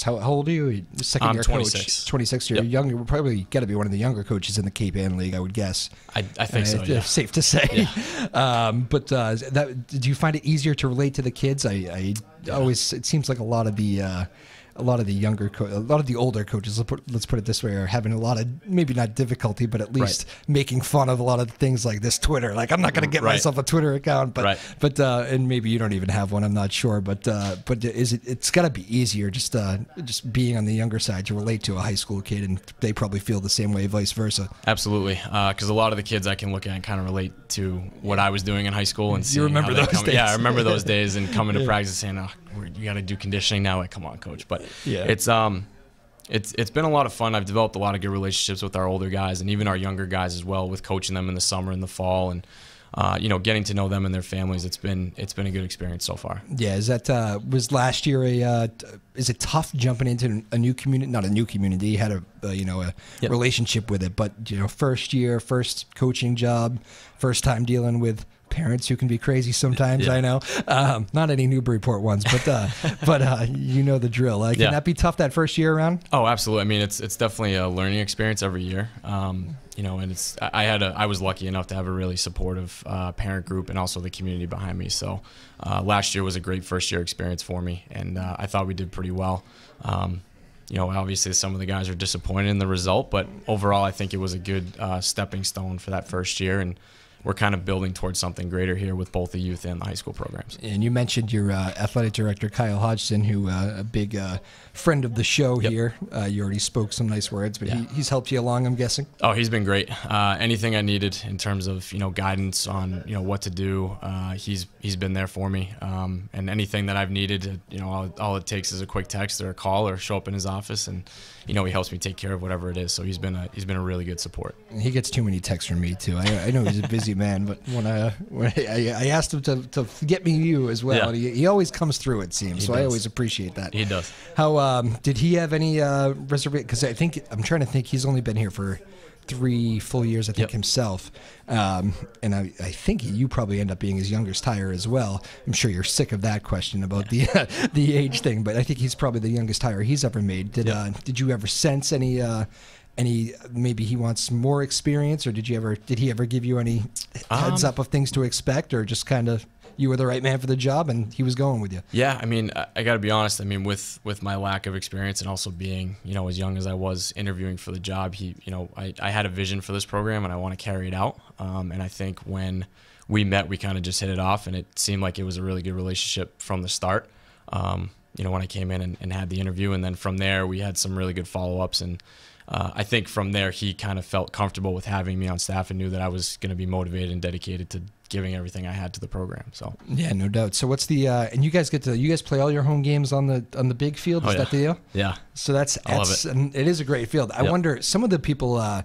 How old are you? Second year 26. coach. 26. You're younger. We're probably got to be one of the younger coaches in the Cape Ann League, I would guess. I think so, yeah. Safe to say. Yeah. But do you find it easier to relate to the kids? I always, it seems like a lot of the older coaches, let's put it this way, are having a lot of, maybe not difficulty, but at least making fun of a lot of things like this Twitter. Like, I'm not going to get myself a Twitter account, but and maybe you don't even have one. I'm not sure, but it's got to be easier just being on the younger side to relate to a high school kid, and they probably feel the same way, vice versa. Absolutely, because a lot of the kids I can look at and kind of relate to what I was doing in high school, and you remember those days. Yeah, I remember those days, and coming to practice saying, "Oh, you got to do conditioning now." Like, come on, coach, but it's been a lot of fun. I've developed a lot of good relationships with our older guys and even our younger guys as well, with coaching them in the summer and the fall, and getting to know them and their families. It's been a good experience so far. Yeah, is that was last year is it tough jumping into a new community? Not a new community. You had a relationship with it, but first year, first coaching job, first time dealing with parents who can be crazy sometimes. I know, not any Newburyport ones, but you know the drill. Can that be tough that first year around? Oh, absolutely. I mean, it's definitely a learning experience every year. And I was lucky enough to have a really supportive parent group and also the community behind me. So last year was a great first year experience for me, and I thought we did pretty well. Obviously some of the guys are disappointed in the result, but overall I think it was a good stepping stone for that first year, and we're kind of building towards something greater here with both the youth and the high school programs. And you mentioned your athletic director, Kyle Hodgson, who a big friend of the show here. You already spoke some nice words, but he's helped you along, I'm guessing? Oh, he's been great. Anything I needed in terms of guidance on what to do, he's been there for me. And anything that I've needed, all it takes is a quick text or a call or show up in his office, and he helps me take care of whatever it is. So he's been a really good support. He gets too many texts from me too. I know he's a busy man, but when I asked him to get me you as well, and he always comes through, it seems. I always appreciate that. He does. How did he have any reservation? Because I'm trying to think. He's only been here for 3 full years, I think, himself. And I think you probably end up being his youngest hire as well. I'm sure you're sick of that question about the age thing, but I think he's probably the youngest hire he's ever made. Did you ever sense any maybe he wants more experience, or did he ever give you any heads up of things to expect, or just kind of you were the right man for the job and he was going with you? Yeah, I mean, I got to be honest. I mean, with my lack of experience and also being, as young as I was interviewing for the job, I had a vision for this program and I want to carry it out. And I think when we met, we kind of just hit it off, and it seemed like it was a really good relationship from the start. When I came in and had the interview, and then from there we had some really good follow-ups, and I think from there he kind of felt comfortable with having me on staff and knew that I was going to be motivated and dedicated to giving everything I had to the program. So yeah, no doubt. So what's the and you guys play all your home games on the big field? Is that the deal? Yeah. So that's I love it. And it is a great field. I wonder, some of the people. I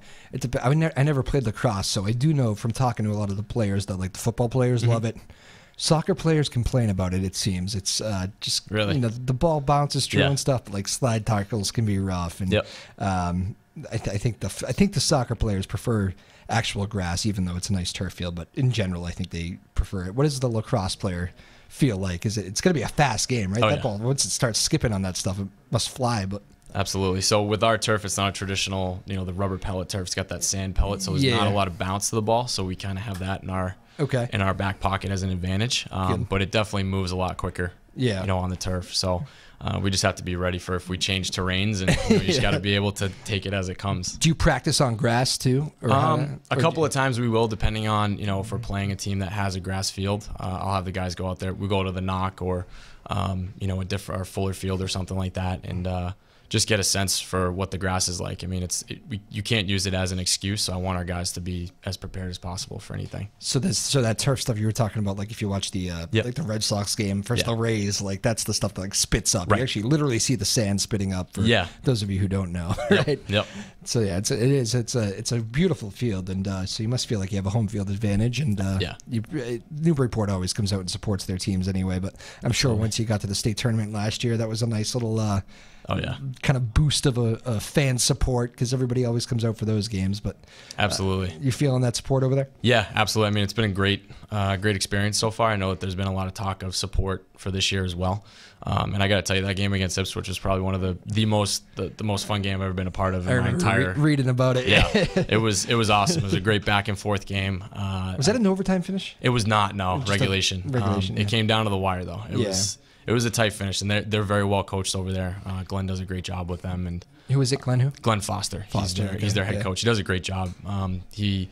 never played lacrosse, so I do know from talking to a lot of the players that like the football players love it. Soccer players complain about it. It seems it's just really the ball bounces true and stuff. But like slide tackles can be rough, and I think the soccer players prefer actual grass, even though it's a nice turf field. But in general, I think they prefer it. What does the lacrosse player feel like? It's going to be a fast game, right? That ball, once it starts skipping on that stuff, it must fly. But absolutely. So with our turf, it's not a traditional, the rubber pellet turf. It's got that sand pellet, so there's not a lot of bounce to the ball. So we kind of have that in our back pocket as an advantage. But it definitely moves a lot quicker. On the turf. So we just have to be ready for if we change terrains, and you just got to be able to take it as it comes. Do you practice on grass too? Or a couple of times we will, depending on if we're playing a team that has a grass field. I'll have the guys go out there. We go to the Knock or a different or Fuller Field or something like that, and just get a sense for what the grass is like. I mean, you can't use it as an excuse, so I want our guys to be as prepared as possible for anything. So that turf stuff you were talking about, like if you watch the like the Red Sox game, the Rays, like that's the stuff that like spits up. You actually literally see the sand spitting up for those of you who don't know, right? Yep. So it's a beautiful field, and so you must feel like you have a home field advantage, and Newburyport always comes out and supports their teams anyway, but I'm sure once you got to the state tournament last year, that was a nice little kind of boost of a fan support, because everybody always comes out for those games. But absolutely, you feeling that support over there? Yeah, absolutely. I mean, it's been a great experience so far. I know that there's been a lot of talk of support for this year as well. And I got to tell you, that game against Ipswich was probably one of the most fun game I've ever been a part of in my entire reading about it. Yeah, it was awesome. It was a great back and forth game. Was that an overtime finish? It was not. No, regulation. It came down to the wire though. It was a tight finish, and they're very well coached over there. Glenn does a great job with them. And who is it? Glenn who? Glenn Foster. He's their head coach. He does a great job. He's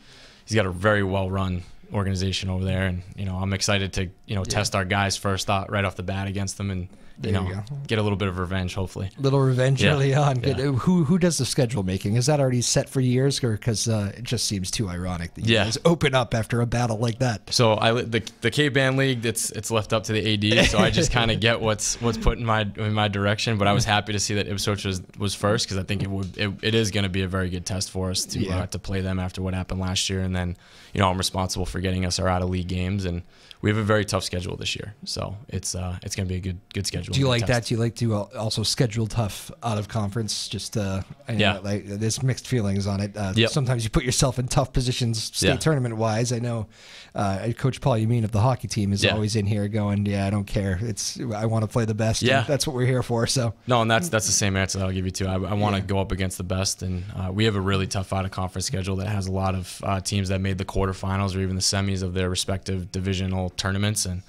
got a very well run organization over there, and I'm excited to test our guys first right off the bat against them, and get a little bit of revenge, hopefully. Little revenge early on. Yeah. Who does the schedule making? Is that already set for years, or because it just seems too ironic that you guys open up after a battle like that? So the K-Band League, it's left up to the AD, so I just kind of get what's put in my direction. But I was happy to see that Ipswich was first, because I think it is going to be a very good test for us to play them after what happened last year, and then I'm responsible for getting us our out of league games, and we have a very tough schedule this year, so it's going to be a good schedule. Do you like that? Do you like to also schedule tough out of conference? Just like there's mixed feelings on it. Sometimes you put yourself in tough positions state tournament wise. I know Coach Paul Yameen of the hockey team is always in here going, I don't care. I want to play the best. Yeah, that's what we're here for. So no, and that's the same answer that I'll give you too. I want to go up against the best, and we have a really tough out of conference schedule that has a lot of teams that made the quarterfinals or even the semis of their respective divisional tournaments, and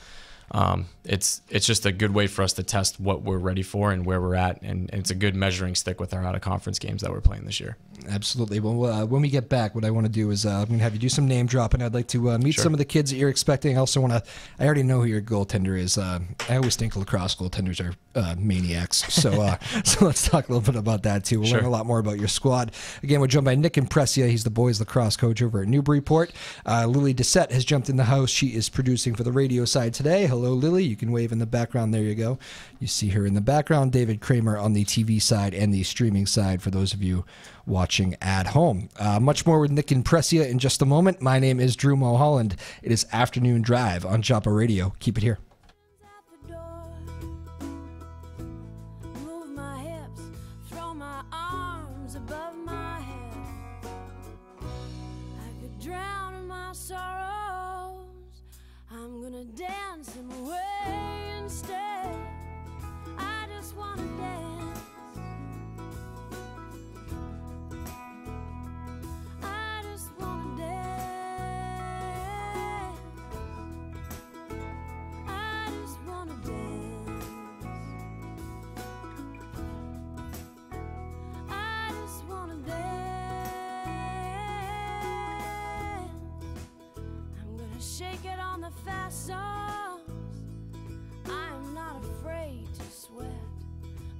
it's just a good way for us to test what we're ready for and where we're at, and it's a good measuring stick with our out of conference games that we're playing this year. Absolutely. Well, when we get back, what I want to do is I'm going to have you do some name dropping. I'd like to meet some of the kids that you're expecting. I also want to. I already know who your goaltender is. I always think lacrosse goaltenders are maniacs. So so let's talk a little bit about that too. We'll learn a lot more about your squad. Again, we're joined by Nick Imprescia. He's the boys lacrosse coach over at Newburyport. Lily Doucette has jumped in the house. She is producing for the radio side today. Hello, Lily. You can wave in the background. There you go. You see her in the background. David Kramer on the TV side and the streaming side for those of you watching at home. Much more with Nick Imprescia in just a moment. My name is Drew Moholland. It is Afternoon Drive on Joppa Radio. Keep it here. Dance away instead. I just wanna dance. I just wanna dance. I just wanna dance. I just wanna dance. I'm gonna shake it on the fast zone.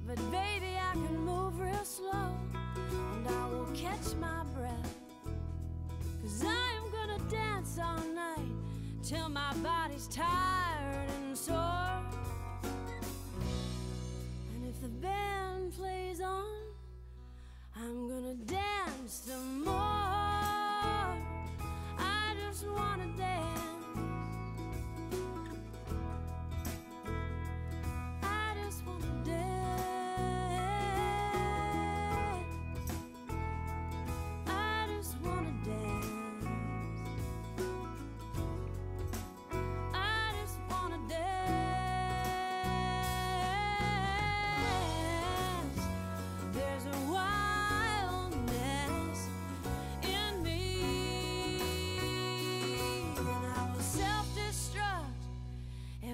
But baby, I can move real slow, and I will catch my breath, 'cause I am gonna dance all night till my body's tired and sore. And if the band plays on, I'm gonna dance some more. I just wanna dance.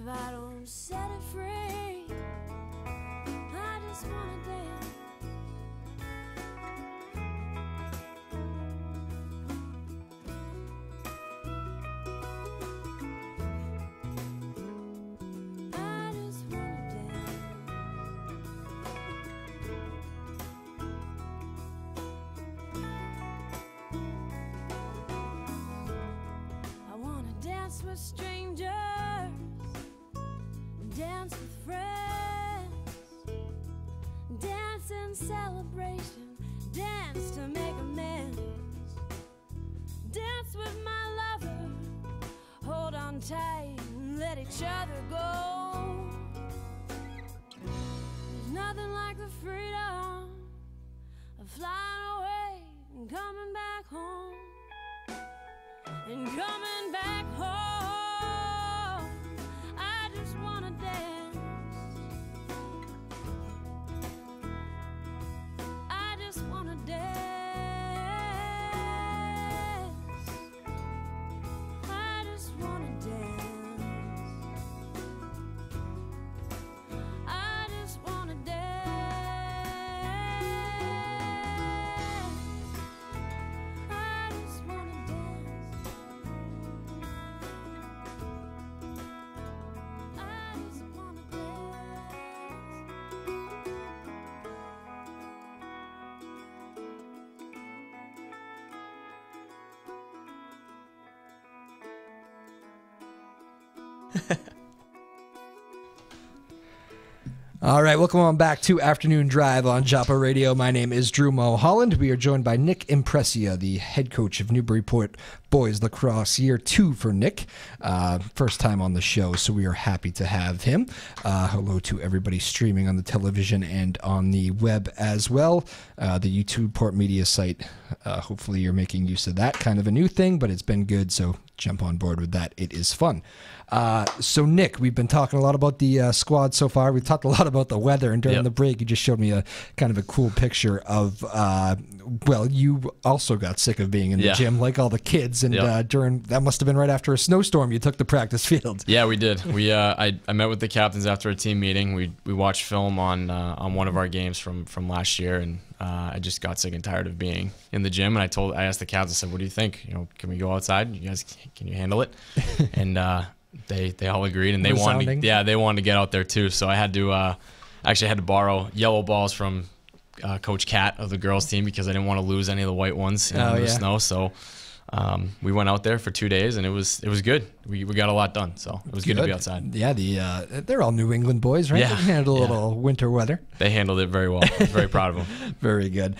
I don't set it free. I just wanna dance. I just wanna dance. I wanna dance with strangers, dance with friends, dance in celebration, dance to make amends, dance with my lover, hold on tight and let each other go. There's nothing like the freedom All right, welcome on back to Afternoon Drive on Joppa Radio. My name is Drew Moholland. We are joined by Nick Imprescia, the head coach of Newburyport Boys Lacrosse. Year 2 for Nick. First time on the show, so we are happy to have him. Hello to everybody streaming on the television and on the web as well. The YouTube Port Media site, hopefully you're making use of that. Kind of a new thing, but it's been good, so jump on board with that. It is fun. So Nick, we've been talking a lot about the squad so far. We've talked a lot about the weather, and during the break, you just showed me a kind of a cool picture of, well, you also got sick of being in the gym like all the kids, and during that must have been right after a snowstorm. You took the practice field. Yeah, we did. We I met with the captains after a team meeting. We watched film on one of our games from last year, and I just got sick and tired of being in the gym. And I asked the captains, I said, "What do you think? Can we go outside? You guys, can you handle it?" And they all agreed, and they wanted to get out there too. So I had to actually had to borrow yellow balls from Coach Cat of the girls team because I didn't want to lose any of the white ones in the snow. So we went out there for 2 days, and it was good. We got a lot done, so it was good to be outside. Yeah, they're all New England boys, right? Yeah, they handle a little winter weather. They handled it very well. I was very proud of them. Very good.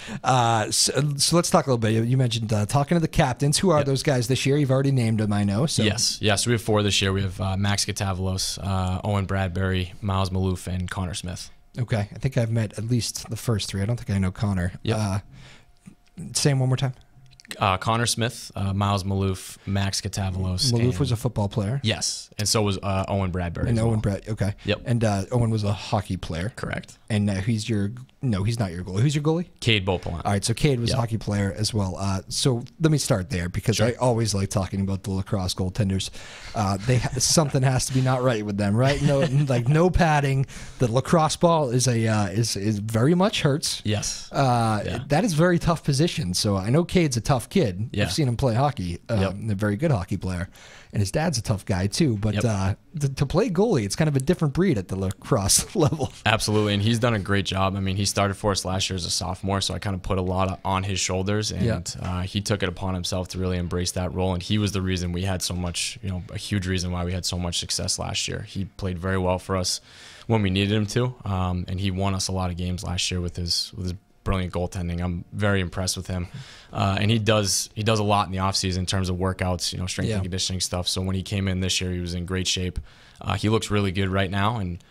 So let's talk a little bit. You mentioned talking to the captains. Who are those guys this year? You've already named them, I know. So. Yes. We have 4 this year. We have Max Katavalos, Owen Bradbury, Miles Maloof, and Connor Smith. Okay, I think I've met at least the first 3. I don't think I know Connor. Say him one more time. Connor Smith, Miles Maloof, Max Katavalos. Maloof was a football player. Yes, and so was Owen Bradbury. And Owen okay. Yep. And Owen was a hockey player. Correct. And he's not your goalie. Who's your goalie? Cade Beauplan. All right, so Cade was a hockey player as well. So let me start there because I always like talking about the lacrosse goaltenders. Something has to be not right with them, right? No padding. The lacrosse ball is very much hurts. Yes. That is a very tough position. So I know Cade's a tough kid. I've seen him play hockey. A very good hockey player. And his dad's a tough guy too, but to play goalie, it's kind of a different breed at the lacrosse level. Absolutely, and he's done a great job. I mean, he started for us last year as a sophomore, so I kind of put a lot on his shoulders, and he took it upon himself to really embrace that role, and he was the reason we had so much, a huge reason why we had so much success last year. He played very well for us when we needed him to, and he won us a lot of games last year with his brilliant goaltending. I'm very impressed with him, and he does a lot in the offseason in terms of workouts, strength and conditioning stuff. So when he came in this year, he was in great shape. He looks really good right now, and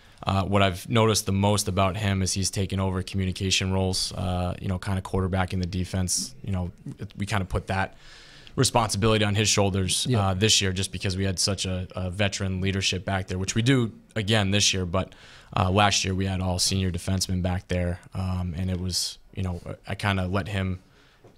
what I've noticed the most about him is he's taken over communication roles, kind of quarterbacking the defense. We kind of put that responsibility on his shoulders this year just because we had such a veteran leadership back there, which we do again this year, but last year we had all senior defensemen back there, and it was, I kind of let him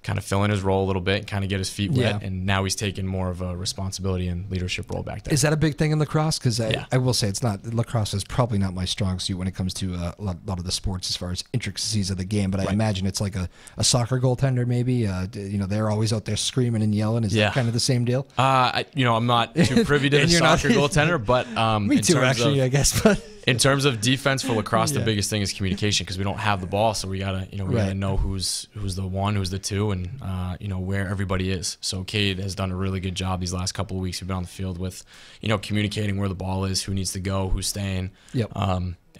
kind of fill in his role a little bit and kind of get his feet wet, and now he's taken more of a responsibility and leadership role back there. Is that a big thing in lacrosse? Because I will say lacrosse is probably not my strong suit when it comes to a lot of the sports as far as intricacies of the game, but I imagine it's like a soccer goaltender maybe. They're always out there screaming and yelling. Is that kind of the same deal? I'm not too privy to the soccer goaltender, but me too, actually, I guess. But in terms of defense for lacrosse, the biggest thing is communication because we don't have the ball, so we gotta know who's the one, who's the two, and where everybody is. So Cade has done a really good job these last couple of weeks. We've been on the field with communicating where the ball is, who needs to go, who's staying.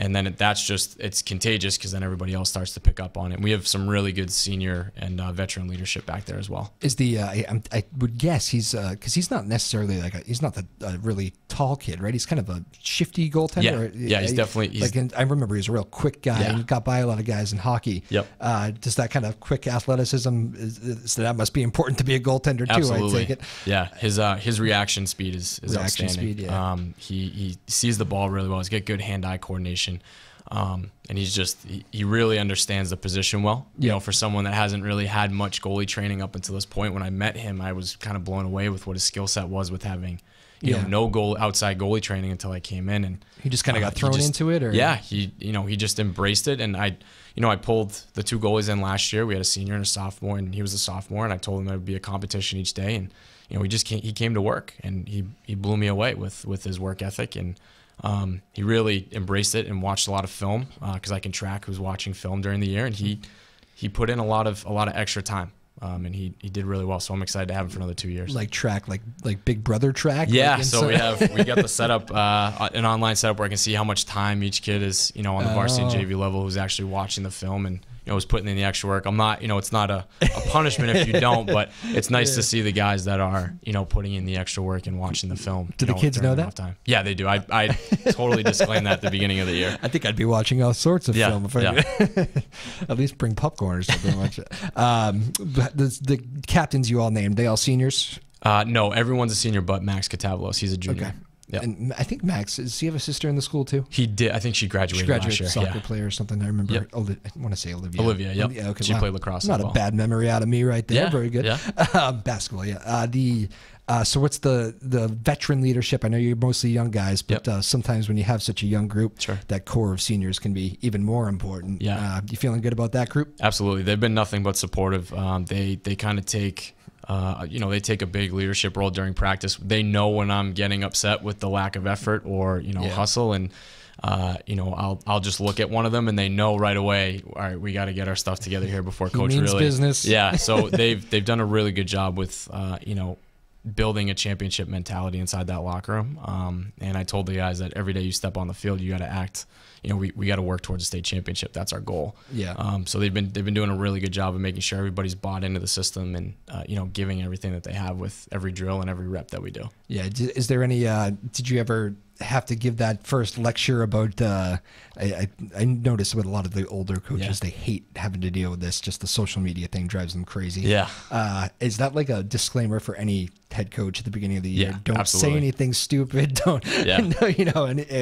And then it's contagious because then everybody else starts to pick up on it. We have some really good senior and veteran leadership back there as well. Is I would guess he's because he's not necessarily he's not a really tall kid, right? He's kind of a shifty goaltender. He's definitely I remember he was a real quick guy and got by a lot of guys in hockey. Does that kind of quick athleticism so that must be important to be a goaltender too? Absolutely. I take it. Yeah, his reaction speed is outstanding. He sees the ball really well. He's got good hand-eye coordination. And he really understands the position well. For someone that hasn't really had much goalie training up until this point, when I met him, I was kind of blown away with what his skill set was with having, no outside goalie training until I came in, and he just kind of got thrown into it. Or he just embraced it, and I pulled the 2 goalies in last year. We had a senior and a sophomore, and he was a sophomore, and I told him there would be a competition each day, and he came to work, and he blew me away with his work ethic, and he really embraced it and watched a lot of film because I can track who's watching film during the year, and he put in a lot of extra time and he did really well. So I'm excited to have him for another 2 years. Like track, like Big Brother track. Yeah, like so we got the setup, an online setup where I can see how much time each kid is, on the varsity and JV level who's actually watching the film and was putting in the extra work. I'm not, it's not a punishment if you don't, but it's nice to see the guys that are, putting in the extra work and watching the film. Do the kids know that? Time. Yeah, they do. I totally disclaimed that at the beginning of the year. I think I'd be watching all sorts of film if at least bring popcorn or something. But the captains you all named, they all seniors? No, everyone's a senior but Max Katavalos. He's a junior. Okay. Yep. And I think Max, does he have a sister in the school too? He did. I think she graduated last year. Soccer player or something. I remember. Yep. I want to say Olivia. Olivia, yep. Yeah, okay, She played lacrosse Not as well. a bad memory out of me right there. Yeah, Very good. yeah. Basketball, yeah. So what's the veteran leadership? I know you're mostly young guys, but sometimes when you have such a young group, Sure. that core of seniors can be even more important. Yeah. You feeling good about that group? Absolutely. They've been nothing but supportive. They kind of take... they take a big leadership role during practice. They know when I'm getting upset with the lack of effort or, hustle. And, I'll just look at one of them and they know right away, all right, we got to get our stuff together here before coach means really. Business. Yeah. So they've done a really good job with, building a championship mentality inside that locker room. And I told the guys that every day you step on the field, you got to act. We got to work towards a state championship. That's our goal. Yeah. So they've been doing a really good job of making sure everybody's bought into the system and giving everything that they have with every drill and every rep that we do. Yeah. Is there any? Did you ever have to give that first lecture about? I noticed with a lot of the older coaches, they hate having to deal with this. Just the social media thing drives them crazy. Yeah. Is that like a disclaimer for any head coach at the beginning of the year? Yeah, Don't absolutely. say anything stupid. Don't. Yeah. And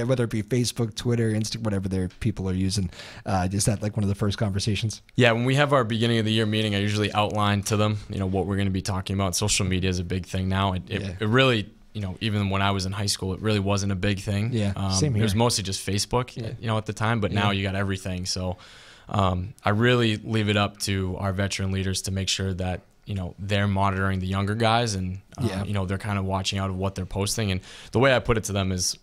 whether it be Facebook, Twitter, Instagram, whatever their people are using. Is that like one of the first conversations? Yeah. When we have our beginning of the year meeting, I usually outline to them, what we're going to be talking about. Social media is a big thing now. It really. Even when I was in high school, it really wasn't a big thing. Yeah, same here. It was mostly just Facebook, at the time, but now you got everything. So I really leave it up to our veteran leaders to make sure that, they're monitoring the younger guys and, they're kind of watching out of what they're posting. And the way I put it to them is,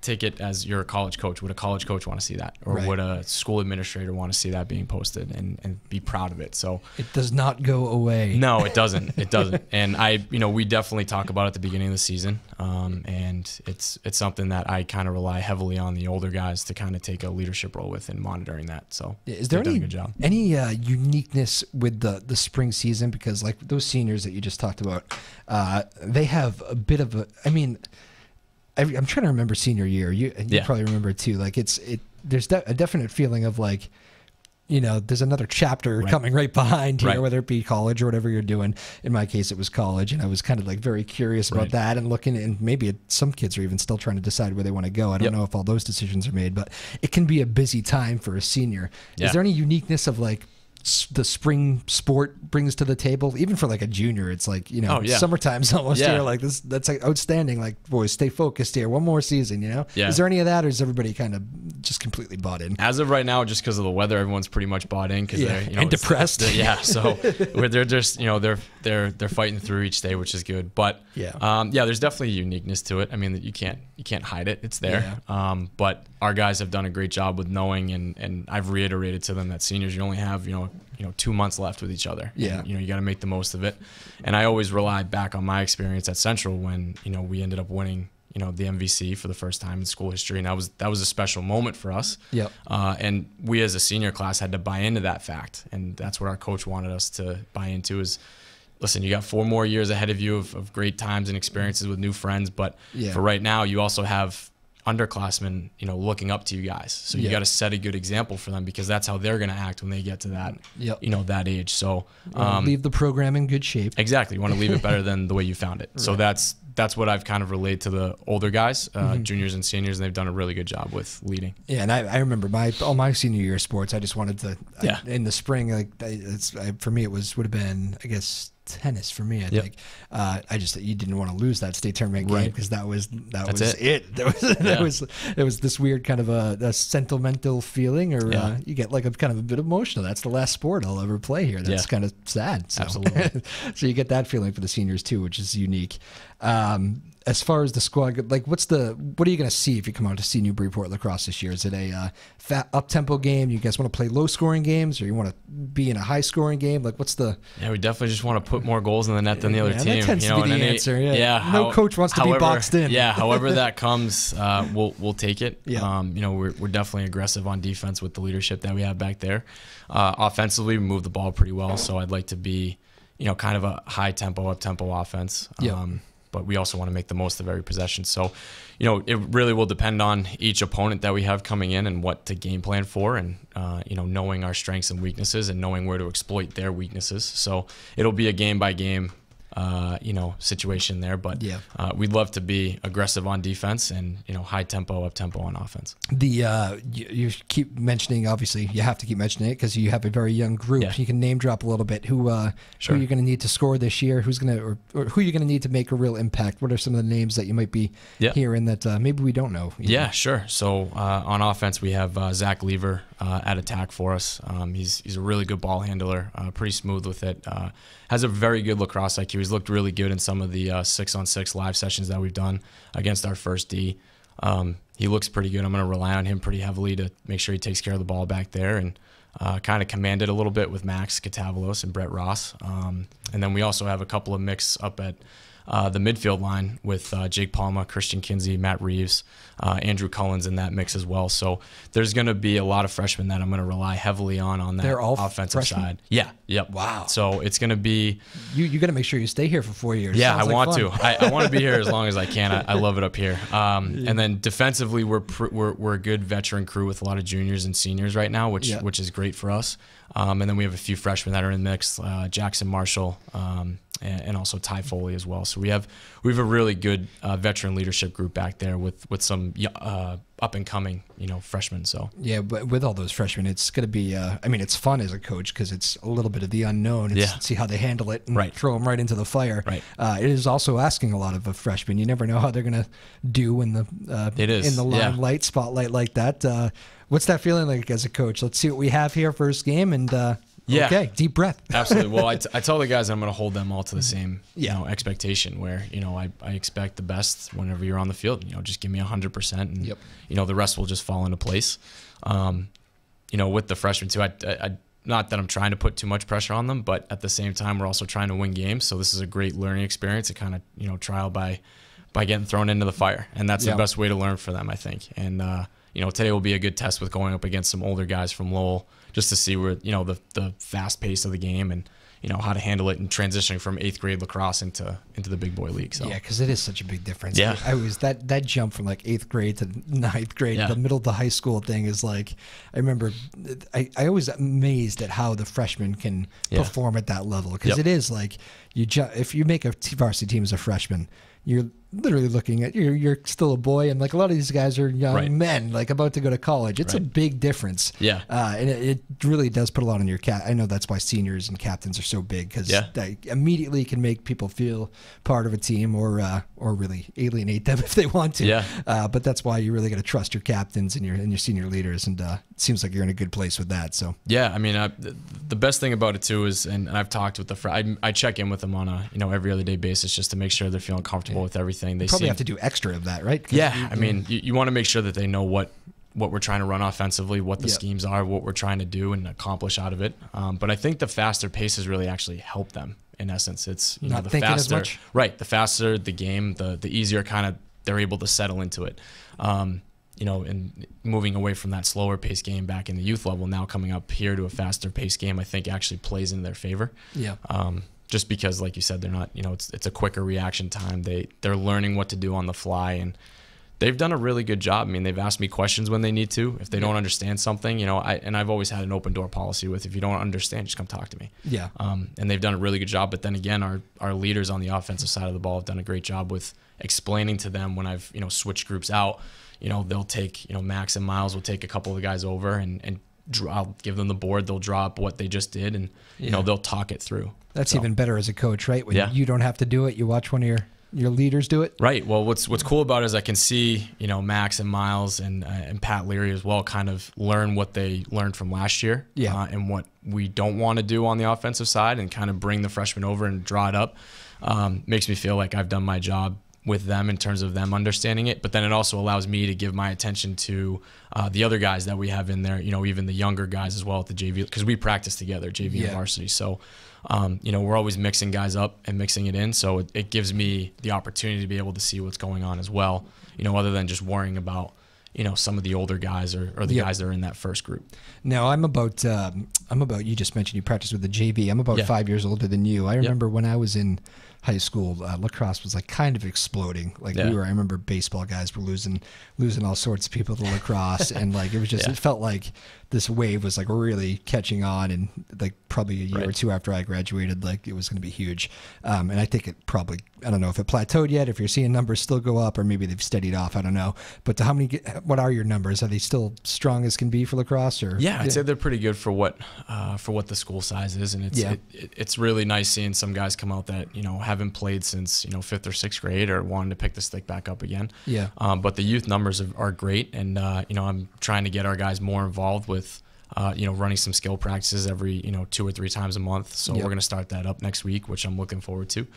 take it as you're a college coach. Would a college coach want to see that? Or would a school administrator want to see that being posted and be proud of it? So it does not go away. No, it doesn't. It doesn't. And we definitely talk about it at the beginning of the season. And it's something that I kind of rely heavily on the older guys to kind of take a leadership role with in monitoring that. So is there any uniqueness with the spring season? Because like those seniors that you just talked about, they have a bit of a, I'm trying to remember senior year. You probably remember it too. Like there's a definite feeling of like, there's another chapter coming right behind here, whether it be college or whatever you're doing. In my case, it was college, and I was kind of like very curious about that and looking. And maybe some kids are even still trying to decide where they want to go. I don't know if all those decisions are made, but it can be a busy time for a senior. Is there any uniqueness of like the spring sport brings to the table, even for like a junior? It's like, summertime's almost here. Like that's like outstanding. Like, boys, stay focused here. One more season, Is there any of that, or is everybody kind of just completely bought in? As of right now, just because of the weather, everyone's pretty much bought in because they're and depressed. So they're just they're fighting through each day, which is good. But there's definitely a uniqueness to it. I mean, you can't hide it. It's there. But our guys have done a great job with knowing, and I've reiterated to them that seniors, you only have 2 months left with each other. And, you got to make the most of it. And I always relied back on my experience at Central when we ended up winning the MVC for the first time in school history, and that was a special moment for us. And we as a senior class had to buy into that fact, and that's what our coach wanted us to buy into is, listen, you got 4 more years ahead of you of great times and experiences with new friends, but for right now, you also have underclassmen, looking up to you guys. So you got to set a good example for them, because that's how they're going to act when they get to that, that age. So leave the program in good shape. Exactly. You want to leave it better than the way you found it. So that's what I've kind of relayed to the older guys, juniors and seniors, and they've done a really good job with leading. Yeah, and I remember all my senior year sports, I just wanted to, in the spring, for me, would have been, I guess, tennis for me. I think you didn't want to lose that state tournament game, because that was it. It was this weird kind of a sentimental feeling, or you get like a kind of a bit emotional. That's the last sport I'll ever play here. That's kind of sad. So. Absolutely. So you get that feeling for the seniors too, which is unique. as far as the squad, like what are you going to see if you come out to see Newburyport Lacrosse this year? Is it a up-tempo game? You guys want to play low-scoring games, or you want to be in a high-scoring game? Like, what's the... Yeah, we definitely just want to put more goals in the net than the other team. That tends to be the answer. Yeah. No coach wants to be boxed in. Yeah, however that comes, we'll take it. Yeah. We're definitely aggressive on defense with the leadership that we have back there. Offensively, we move the ball pretty well, so I'd like to be, kind of a high-tempo, up-tempo offense. Yeah. But we also want to make the most of every possession. So, it really will depend on each opponent that we have coming in and what to game plan for, and, knowing our strengths and weaknesses and knowing where to exploit their weaknesses. So it'll be a game-by-game, situation there. But we'd love to be aggressive on defense and, high tempo, up tempo on offense. You keep mentioning, obviously you have to keep mentioning it because you have a very young group. Yeah. You can name drop a little bit who Sure. you're going to need to score this year, or who you're going to need to make a real impact. What are some of the names that you might be hearing that maybe we don't know? Yeah, sure. So on offense, we have Zach Lever at attack for us. He's a really good ball handler, pretty smooth with it. Has a very good lacrosse IQ. He's looked really good in some of the 6-on-6 live sessions that we've done against our first D. He looks pretty good. I'm going to rely on him pretty heavily to make sure he takes care of the ball back there, and kind of command it a little bit with Max Katavalos and Brett Ross. And then we also have a couple of mix up at the midfield line with Jake Palma, Christian Kinsey, Matt Reeves, Andrew Cullens in that mix as well. So there's going to be a lot of freshmen that I'm going to rely heavily on that They're all offensive freshmen? side. Yeah. Yep. Wow. So it's going to be... You got to make sure you stay here for 4 years. Yeah, Sounds I like want fun. to. I want to be here as long as I can. I love it up here. And then defensively, we're a good veteran crew with a lot of juniors and seniors right now, which is great for us. And then we have a few freshmen that are in the mix, Jackson Marshall, and also Ty Foley as well. So we have a really good veteran leadership group back there with some up and coming freshmen. So yeah, but with all those freshmen, it's going to be. It's fun as a coach because it's a little bit of the unknown. It's see how they handle it and throw them right into the fire. Right. It is also asking a lot of a freshman. You never know how they're going to do in the in the limelight spotlight like that. What's that feeling like as a coach? Let's see what we have here first game and. Okay, deep breath. Absolutely. Well, I tell the guys I'm going to hold them all to the same expectation where, I expect the best whenever you're on the field. Just give me 100% and, the rest will just fall into place. With the freshmen too, I not that I'm trying to put too much pressure on them, but at the same time, we're also trying to win games. So this is a great learning experience to kind of, trial by getting thrown into the fire. And that's the best way to learn for them, I think. And, today will be a good test with going up against some older guys from Lowell, just to see where, the fast pace of the game and, how to handle it and transitioning from 8th grade lacrosse into the big boy league. So yeah, because it is such a big difference. Yeah. I was that jump from like 8th grade to 9th grade, the middle to high school thing is like, I remember I always amazed at how the freshmen can perform at that level. Because it is like, if you make a varsity team as a freshman, you're literally looking at you're still a boy, and like a lot of these guys are young men, like about to go to college. It's a big difference. Yeah, and it really does put a lot on your I know that's why seniors and captains are so big, because they immediately can make people feel part of a team or really alienate them if they want to. Yeah. But that's why you really got to trust your captains and your senior leaders, and it seems like you're in a good place with that. So yeah, I mean, the best thing about it too is, and I've talked with I check in with them on a every other day basis just to make sure they're feeling comfortable with everything. They probably have to do extra of that, right? Yeah, I mean, you want to make sure that they know what we're trying to run offensively, what the schemes are, what we're trying to do and accomplish out of it. But I think the faster paces really actually help them. In essence, it's not the thinking faster, as much. Right? The faster the game, the easier kind of they're able to settle into it. And moving away from that slower pace game back in the youth level, now coming up here to a faster pace game, I think actually plays in their favor. Yeah. Just because, like you said, they're not, it's a quicker reaction time. They're learning what to do on the fly, and they've done a really good job. I mean, they've asked me questions when they need to. If they don't understand something, I've always had an open door policy with, if you don't understand, just come talk to me. Yeah. And they've done a really good job. But then again, our leaders on the offensive side of the ball have done a great job with explaining to them when I've, switched groups out. They'll take, Max and Miles will take a couple of the guys over and I'll give them the board. They'll draw up what they just did, and they'll talk it through. That's even better as a coach, right? When you don't have to do it, you watch one of your leaders do it. Right. Well, what's cool about it is I can see Max and Miles and Pat Leary as well kind of learn what they learned from last year, and what we don't want to do on the offensive side, and kind of bring the freshmen over and draw it up. Makes me feel like I've done my job with them in terms of them understanding it, but then it also allows me to give my attention to the other guys that we have in there, even the younger guys as well at the JV, because we practice together, JV and varsity. So, we're always mixing guys up and mixing it in. So it gives me the opportunity to be able to see what's going on as well, other than just worrying about, some of the older guys or the guys that are in that first group. Now, I'm about, you just mentioned you practice with the JV. I'm about 5 years older than you. I remember when I was in high school, lacrosse was like kind of exploding. Like I remember baseball guys were losing all sorts of people to lacrosse. And like, it was just, it felt like this wave was like really catching on. And like probably a year or two after I graduated, like it was going to be huge. And I think it probably, I don't know if it plateaued yet, if you're seeing numbers still go up, or maybe they've steadied off. I don't know. But what are your numbers? Are they still strong as can be for lacrosse? Or I'd say they're pretty good for what the school size is. And it's really nice seeing some guys come out that, haven't played since, 5th or 6th grade or wanting to pick the stick back up again. But the youth numbers are great. And, I'm trying to get our guys more involved with, running some skill practices every, 2 or 3 times a month. So we're going to start that up next week, which I'm looking forward to.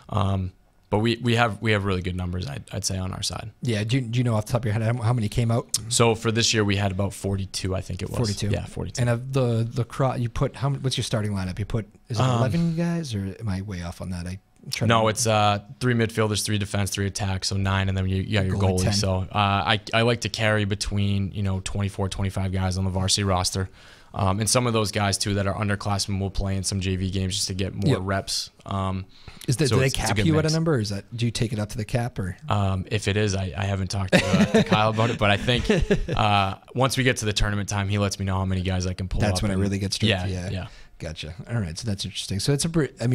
But we have really good numbers, I'd say, on our side. Yeah. Do you know off the top of your head how many came out? So for this year, we had about 42, I think it was. 42. Yeah, 42. And of the you put what's your starting lineup? You put, is it 11 guys, or am I way off on that? No, it's 3 midfielders, 3 defense, 3 attack, so 9, and then you got your goalie. 10. So I like to carry between 24, 25 guys on the varsity roster. And some of those guys too that are underclassmen will play in some JV games just to get more reps. Do they cap you at a number, or do you take it up to the cap? Or if it is, I haven't talked to Kyle about it, but I think once we get to the tournament time, he lets me know how many guys I can pull. That's when it really gets tricky. Yeah. Gotcha. All right, so that's interesting. So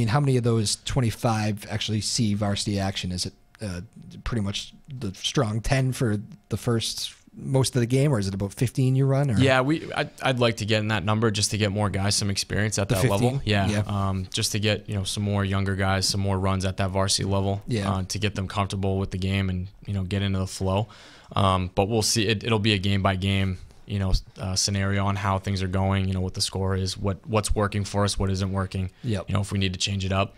how many of those 25 actually see varsity action? Is it pretty much the strong 10 for the first most of the game, or is it about 15 you run? Or? Yeah, I'd like to get in that number just to get more guys some experience at that 15? level. Yeah. Just to get some more younger guys some more runs at that varsity level. To get them comfortable with the game and get into the flow. But we'll see. It'll be a game by game scenario on how things are going. What the score is, what's working for us, what isn't working. If we need to change it up.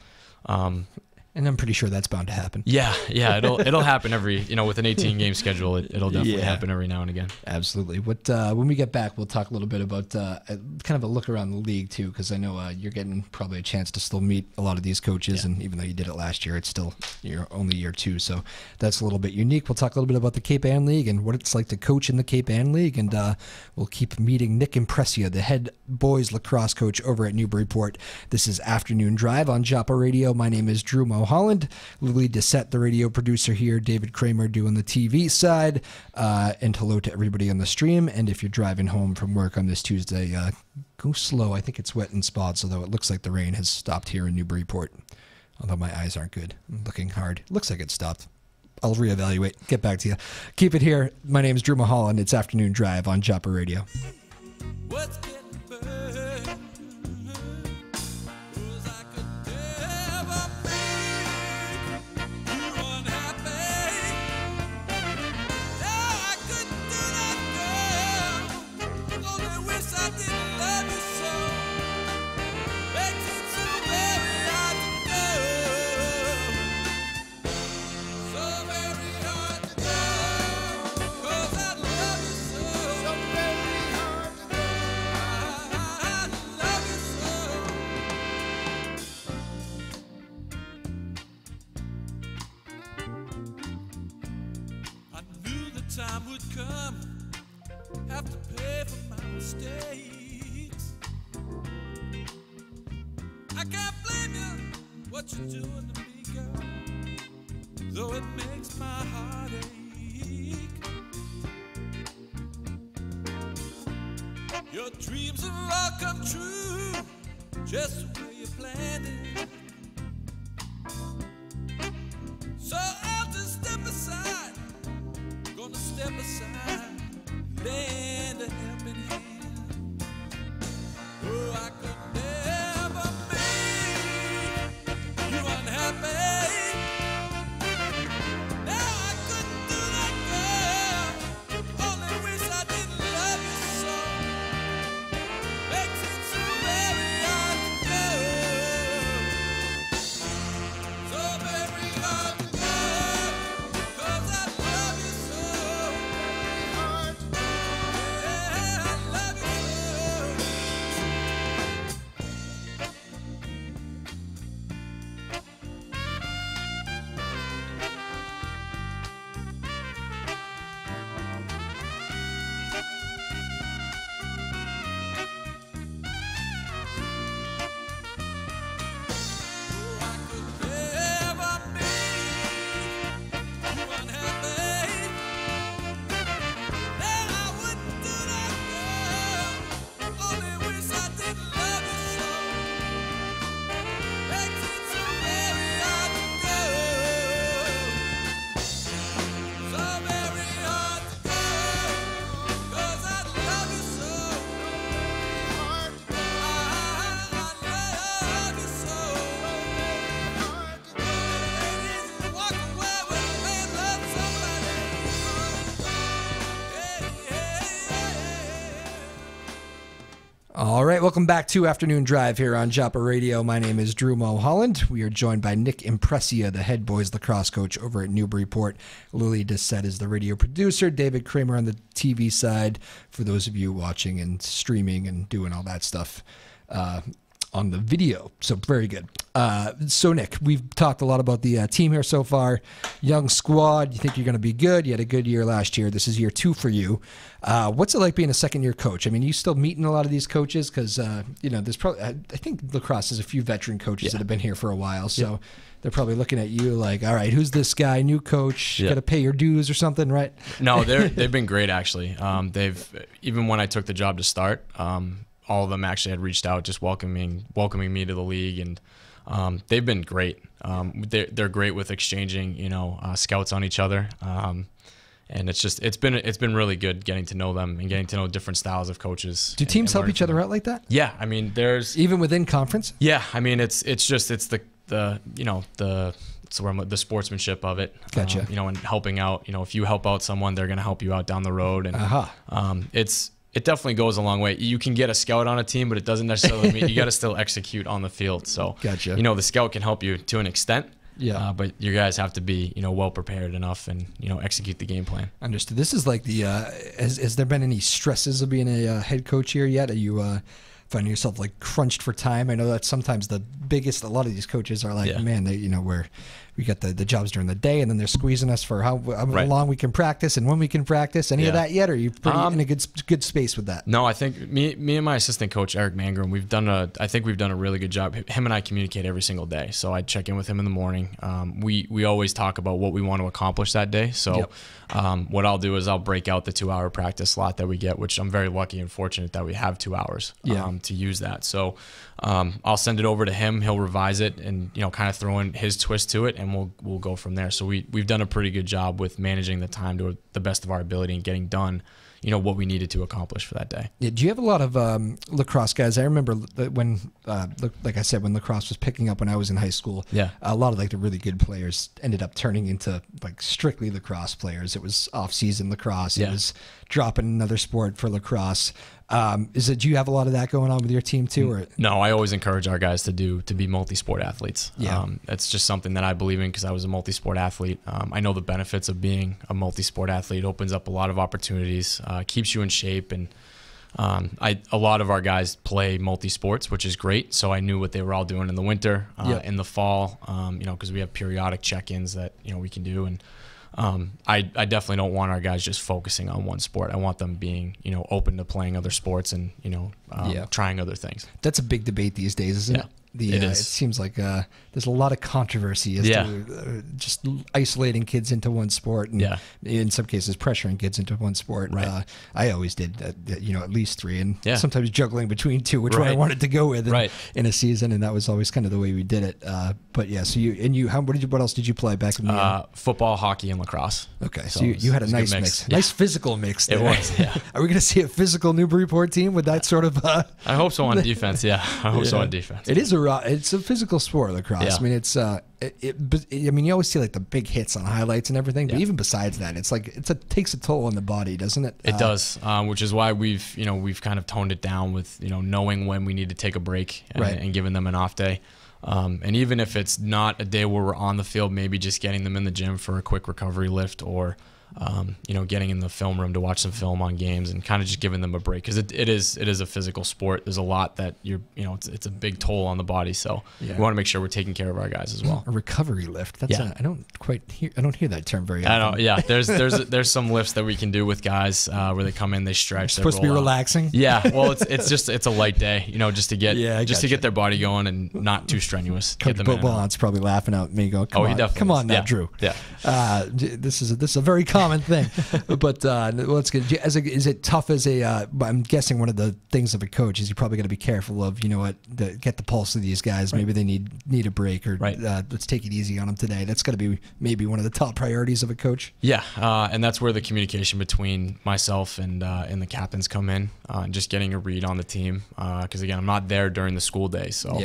And I'm pretty sure that's bound to happen. Yeah, it'll happen every, with an 18-game schedule, it'll definitely happen every now and again. Absolutely. When we get back, we'll talk a little bit about kind of a look around the league too, because I know you're getting probably a chance to still meet a lot of these coaches, and even though you did it last year, it's still your only year too, so that's a little bit unique. We'll talk a little bit about the Cape Ann League and what it's like to coach in the Cape Ann League, and we'll keep meeting Nick Imprescia, the head boys lacrosse coach over at Newburyport. This is Afternoon Drive on Joppa Radio. My name is Drew Moholland. Lily Dissette, the radio producer here, David Kramer doing the TV side, and hello to everybody on the stream. And if you're driving home from work on this Tuesday, go slow. I think it's wet in spots, although it looks like the rain has stopped here in Newburyport. Although my eyes aren't good. I'm looking hard. Looks like it stopped. I'll reevaluate. Get back to you. Keep it here. My name is Drew Moholland. It's Afternoon Drive on Joppa Radio. What's getting burned? Time would come, have to pay for my mistakes. I can't blame you, what you're doing to me, girl, though it makes my heart ache. Your dreams have all come true, just the way you planned it. So I'll just step aside, gonna step aside, lend a helping hand. Oh, I could never make you unhappy. Now I couldn't do that, girl. Only wish I didn't love you so. Makes it so very hard to go. All right, welcome back to Afternoon Drive here on Joppa Radio. My name is Drew Moholland. We are joined by Nick Imprescia, the head boys lacrosse coach over at Newburyport. Lily Dissett is the radio producer. David Kramer on the TV side, for those of you watching and streaming and doing all that stuff on the video. So very good. So Nick, we've talked a lot about the team here so far. Young squad. You think you're going to be good? You had a good year last year. This is year 2 for you. What's it like being a second-year coach? I mean, you still meeting a lot of these coaches because there's probably I think lacrosse has a few veteran coaches that have been here for a while. So they're probably looking at you like, all right, who's this guy? New coach? Got to pay your dues or something, right? No, they've been great actually. They've even when I took the job to start. All of them actually had reached out, just welcoming me to the league, and they've been great. They're great with exchanging, scouts on each other, and it's been really good getting to know them and getting to know different styles of coaches. Do teams help each other out like that? Yeah, I mean, there's even within conference. Yeah, I mean, it's the sportsmanship of it. Gotcha. And helping out. If you help out someone, they're going to help you out down the road, and it definitely goes a long way. You can get a scout on a team, but it doesn't necessarily mean you got to still execute on the field. So, gotcha. The scout can help you to an extent. Yeah. But you guys have to be, well prepared enough and, execute the game plan. Understood. This is like has there been any stresses of being a head coach here yet? Are you finding yourself like crunched for time? I know that's sometimes a lot of these coaches are like, man, they, we got the jobs during the day, and then they're squeezing us for how long we can practice and when we can practice. Any of that yet? Or are you pretty in a good space with that? No, I think me and my assistant coach Eric Mangrum, I think we've done a really good job. Him and I communicate every single day, so I check in with him in the morning. We always talk about what we want to accomplish that day. So what I'll do is I'll break out the 2-hour practice slot that we get, which I'm very lucky and fortunate that we have 2 hours to use that. So I'll send it over to him. He'll revise it and kind of throw in his twist to it, and we'll go from there. So we've done a pretty good job with managing the time to the best of our ability and getting done what we needed to accomplish for that day. Yeah, do you have a lot of lacrosse guys? I remember when, like I said, when lacrosse was picking up when I was in high school, a lot of like the really good players ended up turning into like strictly lacrosse players. It was off-season lacrosse. It was dropping another sport for lacrosse. Do you have a lot of that going on with your team too? Or? No, I always encourage our guys to be multi-sport athletes. That's just something that I believe in because I was a multi-sport athlete. I know the benefits of being a multi-sport athlete. It opens up a lot of opportunities, keeps you in shape, and a lot of our guys play multi-sports, which is great. So I knew what they were all doing in the winter, in the fall, because we have periodic check-ins that we can do. And I definitely don't want our guys just focusing on one sport. I want them being, open to playing other sports and, trying other things. That's a big debate these days, isn't it? It is. It seems like there's a lot of controvery as to just isolating kids into one sport, and in some cases pressuring kids into one sport. Right. I always did, at least 3, and sometimes juggling between 2, which one I wanted to go with in a season, and that was always kind of the way we did it. But yeah, so what else did you play back in the football, hockey, and lacrosse? Okay, so you had a nice mix. Nice physical mix there. It was. Yeah. Are we going to see a physical Newburyport team with that sort of? I hope so on defense. Yeah, I hope so on defense. It is it's a physical sport, lacrosse. I mean, it's you always see like the big hits on highlights and everything, but even besides that, it's like it takes a toll on the body, doesn't it? It does, which is why we've kind of toned it down with knowing when we need to take a break and giving them an off day. And even if it's not a day where we're on the field, maybe just getting them in the gym for a quick recovery lift, or getting in the film room to watch some film on games and kind of just giving them a break, because it is a physical sport. There's a lot that it's a big toll on the body. So we want to make sure we're taking care of our guys as well. A recovery lift. That's I don't hear that term very often. I don't. There's some lifts that we can do with guys where they come in, they stretch. It's supposed to be relaxing. Yeah. Well, it's a light day, just to get to get their body going and not too strenuous. Coach Bobon's probably laughing at me, going, "Come on now, Drew." Yeah. This is a very common thing, but let's get. Is it tough as a? I'm guessing one of the things of a coach is you probably got to be careful of get the pulse of these guys. Maybe they need a break, or let's take it easy on them today. That's got to be maybe one of the top priorities of a coach. Yeah, and that's where the communication between myself and the captains come in, just getting a read on the team. Because again, I'm not there during the school day, so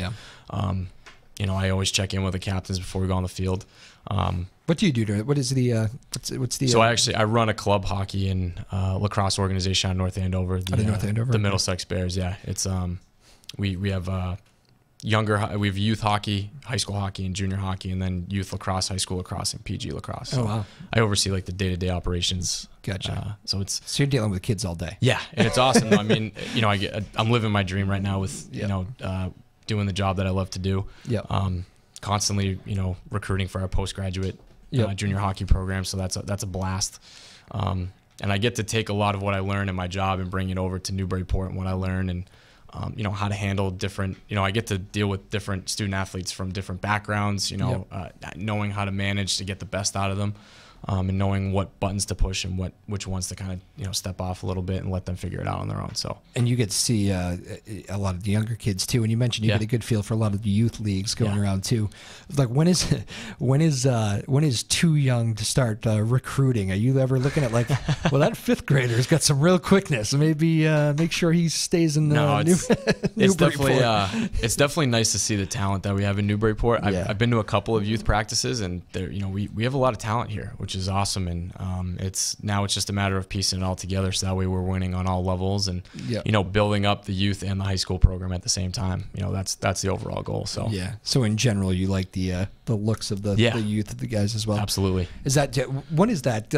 I always check in with the captains before we go on the field. What do you do to it? What is the what's the? So I run a club hockey and lacrosse organization out of North Andover. North Andover, the okay. Middlesex Bears. Yeah, it's we have we have youth hockey, high school hockey, and junior hockey, and then youth lacrosse, high school lacrosse, and PG lacrosse. So wow. I oversee like the day-to-day operations. Gotcha. So you're dealing with kids all day. Yeah, and it's awesome. I mean, I'm living my dream right now with doing the job that I love to do. Yeah. Constantly, recruiting for our postgraduate junior hockey program. So that's a blast. And I get to take a lot of what I learn in my job and bring it over to Newburyport and what I learn and, how to handle different, I get to deal with different student athletes from different backgrounds, knowing how to manage to get the best out of them. And knowing what buttons to push and which ones to kind of step off a little bit and let them figure it out on their own. So and you get to see a lot of the younger kids too. And you mentioned you get a good feel for a lot of the youth leagues going around too. Like when is too young to start recruiting? Are you ever looking at like, well, that fifth grader's got some real quickness. Maybe make sure he stays in the it's definitely nice to see the talent that we have in Newburyport. I've been to a couple of youth practices and there we have a lot of talent here, which is awesome, and it's just a matter of piecing it all together so that way we're winning on all levels and building up the youth and the high school program at the same time. That's the overall goal. So so in general you like the looks of the youth of the guys as well. Absolutely. Is that when is that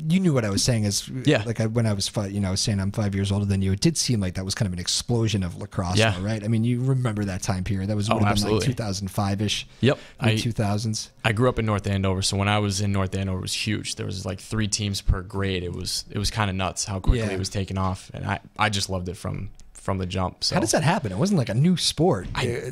you knew what I was saying is like when I was I was saying I'm 5 years older than you, it did seem like that was kind of an explosion of lacrosse though, right? I mean, you remember that time period. That was would have been like 2005ish. Yep. Mid 2000s. I grew up in North Andover, so when I was in North Andover, it was huge. There was like 3 teams per grade. It was kind of nuts how quickly it was taking off, and I just loved it from the jump. So how does that happen? It wasn't like a new sport. I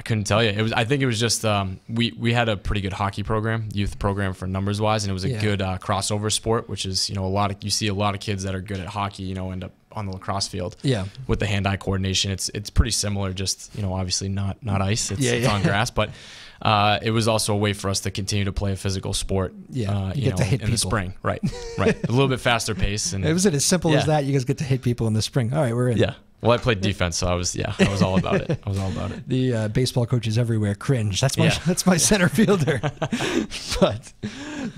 couldn't tell you. I think it was just we had a pretty good hockey program, youth program for numbers wise, and it was a good crossover sport, which is you see a lot of kids that are good at hockey, end up on the lacrosse field. Yeah. With the hand-eye coordination, it's pretty similar. Just obviously not ice. It's on grass, but. It was also a way for us to continue to play a physical sport. Yeah, you get to hit people in the spring, right? A little bit faster pace. And was it as simple as that? You guys get to hit people in the spring. All right, we're in. Yeah. Well, I played defense, so I was all about it. I was all about it. The baseball coaches everywhere cringe. That's my center fielder.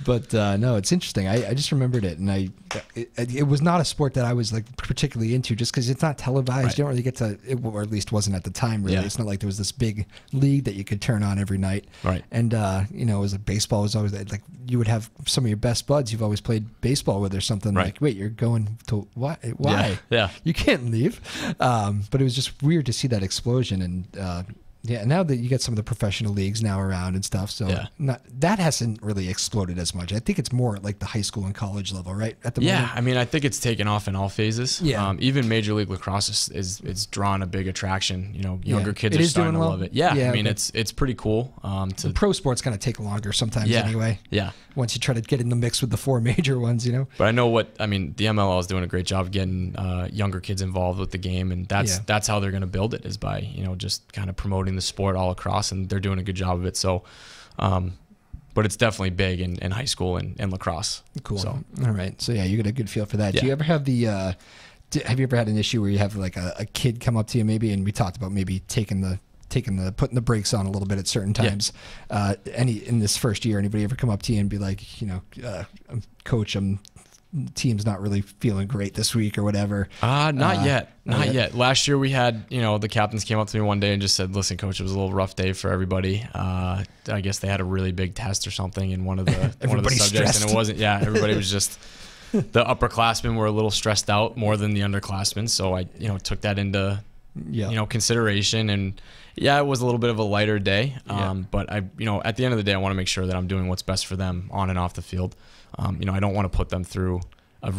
but no, it's interesting. I just remembered it, and it was not a sport that I was like particularly into, just because it's not televised. Right. You don't really get to, or at least wasn't at the time. Really, it's not like there was this big league that you could turn on every night. Right. And it was like baseball was always like you would have some of your best buds you've always played baseball with or something. Right. Like, wait, you're going to what? Why? Yeah. You can't leave. But it was just weird to see that explosion, and now that you get some of the professional leagues now around and stuff, so that hasn't really exploded as much. I think it's more at like the high school and college level, right? At the moment. I mean, I think it's taken off in all phases. Yeah, even Major League Lacrosse is drawn a big attraction. Younger kids are starting to love it. Yeah, I mean, it's pretty cool. The pro sports kind of take longer sometimes anyway. Yeah, once you try to get in the mix with the 4 major ones, But I know the MLL is doing a great job getting younger kids involved with the game, and that's how they're going to build it, is by just kind of promoting the sport all across, and they're doing a good job of it. So, but it's definitely big in high school and lacrosse. Cool. So, all right. So you get a good feel for that. Do you ever have have you ever had an issue where you have like a kid come up to you maybe, and we talked about maybe putting the brakes on a little bit at certain times. In this first year, anybody ever come up to you and be like, Coach, team's not really feeling great this week or whatever? Not yet. Last year we had, the captains came up to me one day and just said, listen, Coach, it was a little rough day for everybody. I guess they had a really big test or something in one of the subjects, stressed. And it wasn't, everybody was just, the upperclassmen were a little stressed out more than the underclassmen. So I, took that into, consideration, and it was a little bit of a lighter day. But I, at the end of the day, I want to make sure that I'm doing what's best for them on and off the field. I don't want to put them through a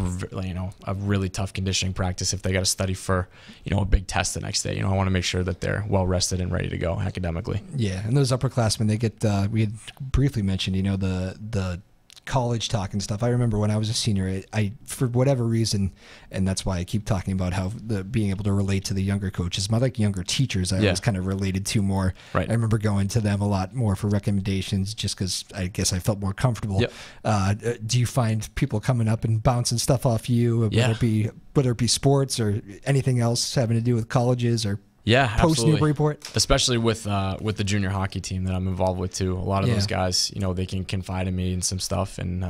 really tough conditioning practice if they got to study for, a big test the next day. I want to make sure that they're well rested and ready to go academically. Yeah, and those upperclassmen, they get, we had briefly mentioned, the college talk and stuff. I remember when I was a senior, I for whatever reason, and that's why I keep talking about how being able to relate to the younger coaches, my younger teachers, I always kind of related to more. Right. I remember going to them a lot more for recommendations, just because I guess I felt more comfortable. Yep. Do you find people coming up and bouncing stuff off you, whether it be sports or anything else having to do with colleges or Yeah, post absolutely. Newburyport? Especially with the junior hockey team that I'm involved with too. A lot of those guys, they can confide in me in some stuff, and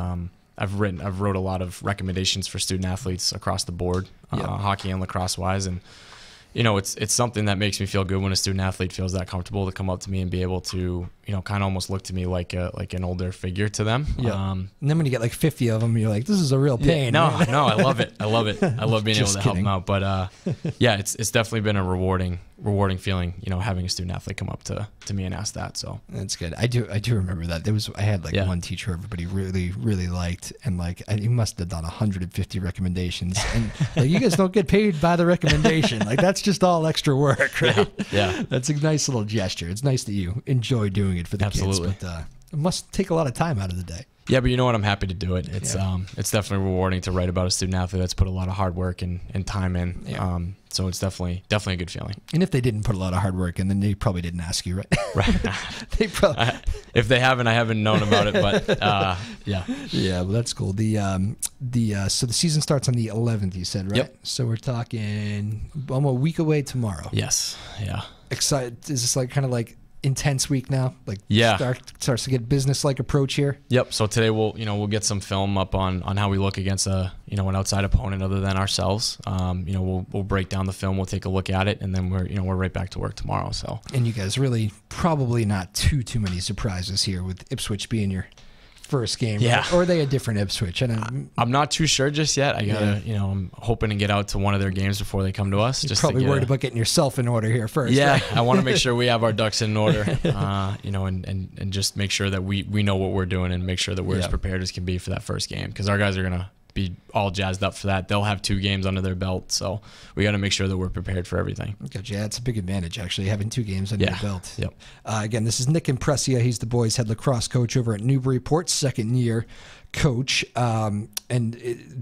I've wrote a lot of recommendations for student athletes across the board, hockey and lacrosse wise, and it's something that makes me feel good when a student athlete feels that comfortable to come up to me and be able to, kind of almost look to me like an older figure to them. Yeah. And then when you get like 50 of them, you're like, this is a real pain. No, I love it. I love it. I love being able to help kidding. them out. But yeah, it's definitely been a rewarding feeling, having a student athlete come up to me and ask that. So that's good. I do remember that. I had one teacher everybody really, really liked, and he must have done 150 recommendations. And you guys don't get paid by the recommendation. That's just all extra work, right? Yeah. That's a nice little gesture. It's nice that you enjoy doing it for the kids, but it must take a lot of time out of the day. Yeah, but you know what? I'm happy to do it. It's definitely rewarding to write about a student athlete that's put a lot of hard work and time in. Yeah. So it's definitely a good feeling. And if they didn't put a lot of hard work in, then they probably didn't ask you, right? Right. They probably. If they haven't, I haven't known about it. But yeah. Yeah, well, that's cool. So the season starts on the 11th. You said, right? Yep. So we're talking almost a week away tomorrow. Yes. Yeah. Excited? Is this kind of intense week now? Starts to get business-like approach here. Yep. So today we'll get some film up on how we look against an outside opponent other than ourselves. We'll break down the film. We'll take a look at it, and then we're right back to work tomorrow. So. And you guys really probably not too many surprises here with Ipswich being your first game. Yeah. Right? Or are they a different Ipswich? I'm not too sure just yet. I gotta, I'm hoping to get out to one of their games before they come to us. You're just probably worried about getting yourself in order here first. Yeah, right? I want to make sure we have our ducks in order. And just make sure that we know what we're doing and make sure that we're as prepared as can be for that first game, because our guys are gonna be all jazzed up for that. They'll have 2 games under their belt, so we got to make sure that we're prepared for everything. Gotcha. Yeah, it's a big advantage actually having 2 games under your belt. Yep. Again, this is Nick Imprescia. He's the boys' head lacrosse coach over at Newburyport, second year coach.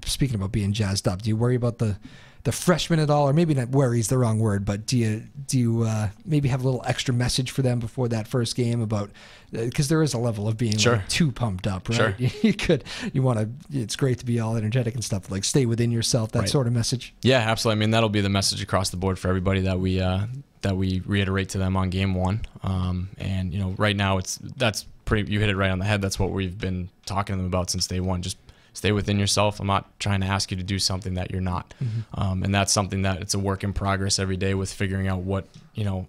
Speaking about being jazzed up, do you worry about the freshmen at all? Or maybe not worry is the wrong word, but do you maybe have a little extra message for them before that first game about, because there is a level of being too pumped up, right? Sure. It's great to be all energetic and stuff, stay within yourself, that sort of message. Yeah, absolutely. I mean, that'll be the message across the board for everybody that we reiterate to them on game 1. And right now that's pretty, you hit it right on the head. That's what we've been talking to them about since day 1. Just stay within yourself. I'm not trying to ask you to do something that you're not. Mm-hmm. And that's something that it's a work in progress every day with figuring out what,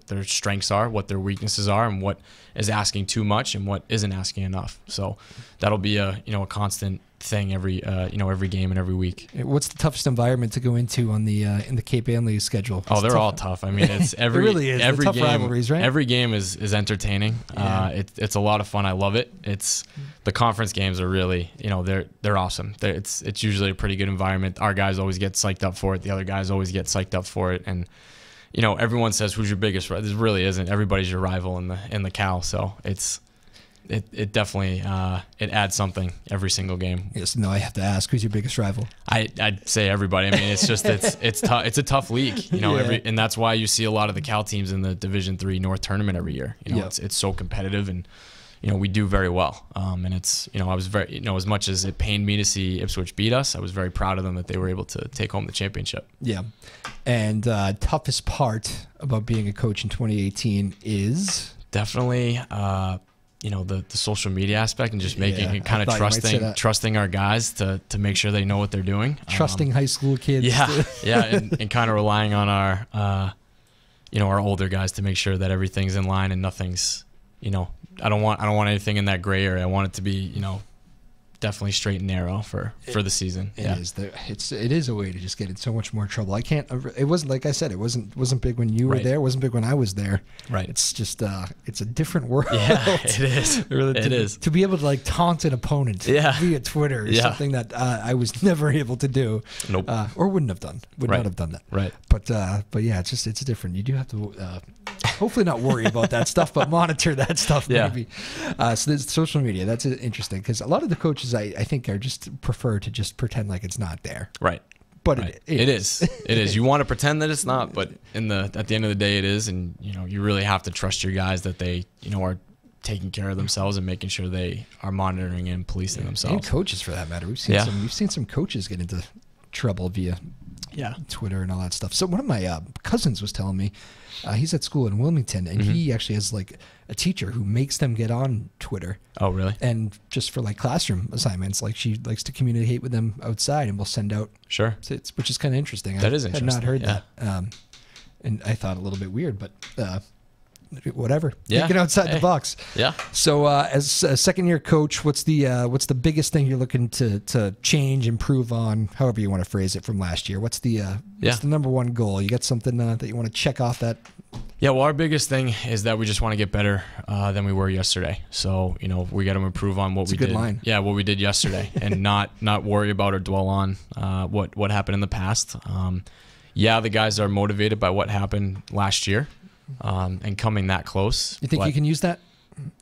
their strengths are, what their weaknesses are, and what is asking too much and what isn't asking enough. So that'll be a constant thing every game and every week. What's the toughest environment to go into on the in the Cape Ann League schedule? Oh, they're all tough. I mean, it's every it really is. Every tough game, rivalries, right? Every game is entertaining. Yeah. It's a lot of fun. I love it. It's the conference games are really, they're awesome. It's usually a pretty good environment. Our guys always get psyched up for it. The other guys always get psyched up for it. And everyone says, who's your biggest rival? This really isn't. Everybody's your rival in the Cal. So it definitely it adds something every single game. Yes. No, I have to ask, who's your biggest rival? I'd say everybody. I mean, it's just it's tough. It's a tough league, and that's why you see a lot of the Cal teams in the Division III North tournament every year. It's so competitive, and we do very well. And it's I was very as much as it pained me to see Ipswich beat us, I was very proud of them that they were able to take home the championship. Yeah. And toughest part about being a coach in 2018 is definitely the social media aspect and just making it kind of trusting our guys to make sure they know what they're doing. Trusting high school kids. Yeah, and kind of relying on our our older guys to make sure that everything's in line and nothing's I don't want anything in that gray area. I want it to be definitely straight and narrow for the season. It is a way to just get in so much more trouble. It wasn't, like I said, it wasn't big when you were there. It wasn't big when I was there. Right. It's just it's a different world. Yeah, it is. It is. To be able to taunt an opponent via Twitter is something that I was never able to do. Nope. Or wouldn't have done. Would not have done that. Right. But yeah, it's different. You do have to hopefully not worry about that stuff, but monitor that stuff maybe. So there's social media. That's interesting because a lot of the coaches I think are just prefer to just pretend like it's not there. Right. But right. It is. It is. You want to pretend that it's not, but at the end of the day, it is. And you really have to trust your guys that they are taking care of themselves and making sure they are monitoring and policing themselves. And coaches, for that matter. We've seen some coaches get into trouble via Twitter and all that stuff. So one of my cousins was telling me, he's at school in Wilmington, and he actually has like a teacher who makes them get on Twitter. Oh, really? And just for like classroom assignments, like she likes to communicate with them outside, and will send out. Sure. Which is kind of interesting. That is interesting. I had not heard that, and I thought a little bit weird, but. Whatever. Thinking outside the box. Yeah. So, as a second-year coach, what's the biggest thing you're looking to change, improve on, however you want to phrase it, from last year? What's the number one goal? You got something that you want to check off that? Yeah. Well, our biggest thing is that we just want to get better than we were yesterday. So, we got to improve on what we did. Good line. Yeah, what we did yesterday, and not worry about or dwell on what happened in the past. The guys are motivated by what happened last year. And coming that close. You think you can use that?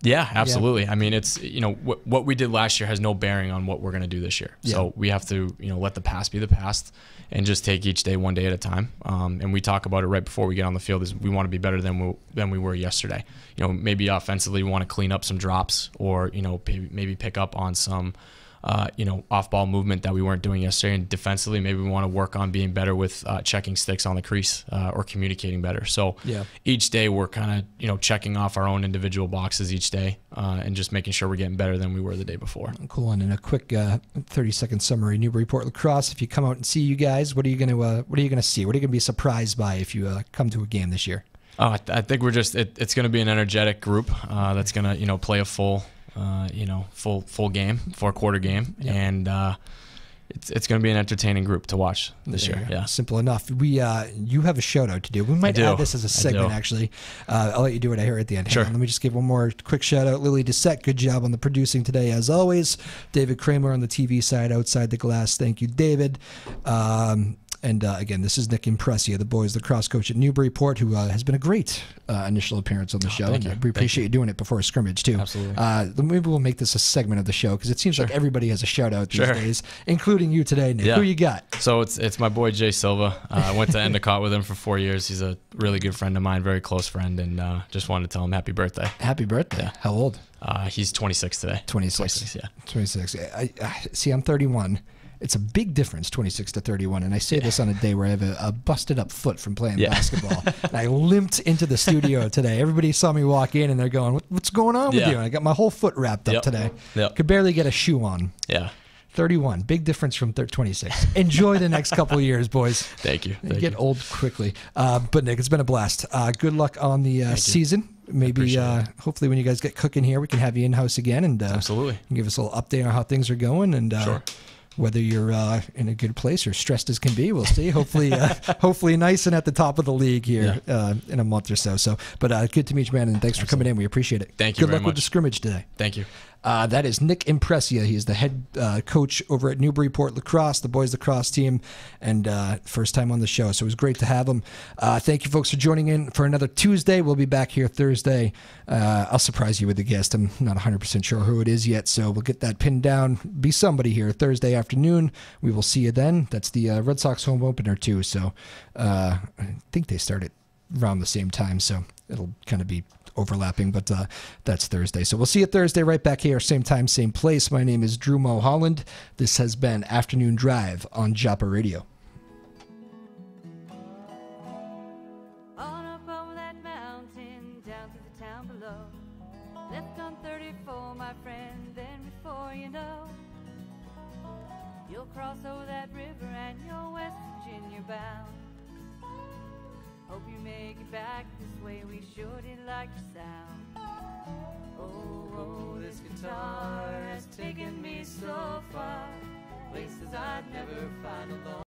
Yeah, absolutely. I mean, it's, what we did last year has no bearing on what we're going to do this year. Yeah. So we have to, let the past be the past and just take each day one day at a time. And we talk about it right before we get on the field is we want to be better than we were yesterday. Maybe offensively we want to clean up some drops or, maybe pick up on some off-ball movement that we weren't doing yesterday. And defensively, maybe we want to work on being better with checking sticks on the crease or communicating better. So each day we're kind of, checking off our own individual boxes each day and just making sure we're getting better than we were the day before. Cool. And in a quick 30-second summary, Newburyport Lacrosse, if you come out and see you guys, what are you going to see? What are you going to be surprised by if you come to a game this year? I think we're just, it's going to be an energetic group that's going to, play a full game, 4-quarter game, and it's going to be an entertaining group to watch this year. Yeah, simple enough. You have a shout out to do. We might add this as a segment actually. I'll let you do it. I hear at the end. Sure. Let me just give one more quick shout out. Lily Doucette, good job on the producing today as always. David Kramer on the TV side, outside the glass. Thank you, David. And again, this is Nick Imprescia, the boys lacrosse coach at Newburyport, who has been a great initial appearance on the show. Thank you. We appreciate you doing it before a scrimmage, too. Absolutely. Maybe we'll make this a segment of the show, because it seems like everybody has a shout-out these days, including you today, Nick. Who you got? So it's my boy, Jay Silva. I went to Endicott with him for 4 years. He's a really good friend of mine, very close friend, and just wanted to tell him happy birthday. Happy birthday. Yeah. How old? He's 26 today. 26. 26, yeah. 26. See, I'm 31. It's a big difference, 26 to 31. And I say this on a day where I have a busted up foot from playing basketball. And I limped into the studio today. Everybody saw me walk in and they're going, what's going on with you? And I got my whole foot wrapped up today. Could barely get a shoe on. Yeah. 31. Big difference from 26. Enjoy the next couple of years, boys. Thank you. You get old quickly. But Nick, it's been a blast. Good luck on the season. Maybe hopefully when you guys get cooking here, we can have you in-house again. And absolutely. Give us a little update on how things are going. And sure. Whether you're in a good place or stressed as can be, we'll see. Hopefully, hopefully nice and at the top of the league here in a month or so. But good to meet you, man, and thanks for coming in. We appreciate it. Thank you very much. Good luck with the scrimmage today. Thank you. That is Nick Imprescia. He is the head coach over at Newburyport Lacrosse, the boys lacrosse team, and first time on the show. So it was great to have him. Thank you, folks, for joining in for another Tuesday. We'll be back here Thursday. I'll surprise you with a guest. I'm not 100% sure who it is yet, so we'll get that pinned down. Be somebody here Thursday afternoon. We will see you then. That's the Red Sox home opener, too. So I think they start at around the same time, so it'll kind of be overlapping, but that's Thursday. So we'll see you Thursday right back here, same time, same place. My name is Drew Moholland. This has been Afternoon Drive on Joppa Radio. On up over that mountain, down to the town below. Left on 34, my friend, then before you know, you'll cross over that river and you're West Virginia bound. Hope you make it back this way, we sure did like your sound. Oh, this guitar has taken me so far, places I'd never find alone.